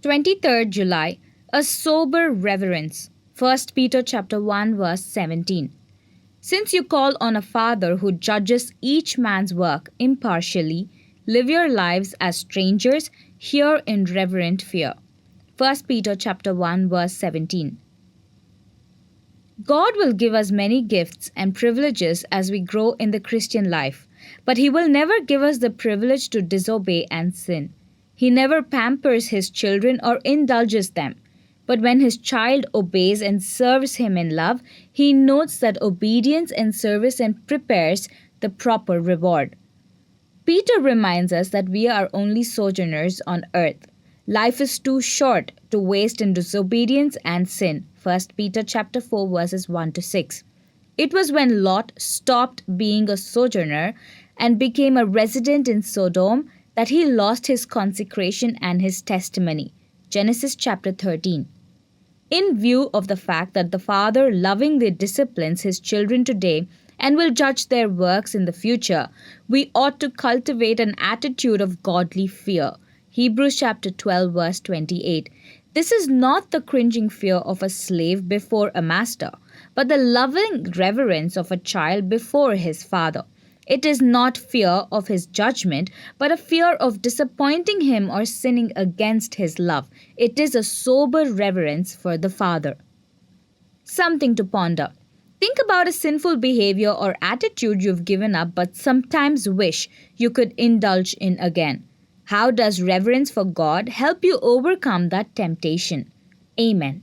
23rd July, a sober reverence. 1 Peter chapter 1 verse 17. Since you call on a Father who judges each man's work impartially, live your lives as strangers here in reverent fear. 1 Peter chapter 1 verse 17. God will give us many gifts and privileges as we grow in the Christian life, but He will never give us the privilege to disobey and sin. He never pampers His children or indulges them. But when His child obeys and serves Him in love, He notes that obedience and service and prepares the proper reward. Peter reminds us that we are only sojourners on earth. Life is too short to waste in disobedience and sin. 1 Peter chapter 4 verses 1 to 6. It was when Lot stopped being a sojourner and became a resident in Sodom that he lost his consecration and his testimony. Genesis chapter 13. In view of the fact that the Father lovingly disciplines His children today and will judge their works in the future, we ought to cultivate an attitude of godly fear. Hebrews chapter 12 verse 28. This is not the cringing fear of a slave before a master, but the loving reverence of a child before his father. It is not fear of his judgment, but a fear of disappointing him or sinning against his love. It is a sober reverence for the Father. Something to ponder. Think about a sinful behavior or attitude you've given up but sometimes wish you could indulge in again. How does reverence for God help you overcome that temptation? Amen.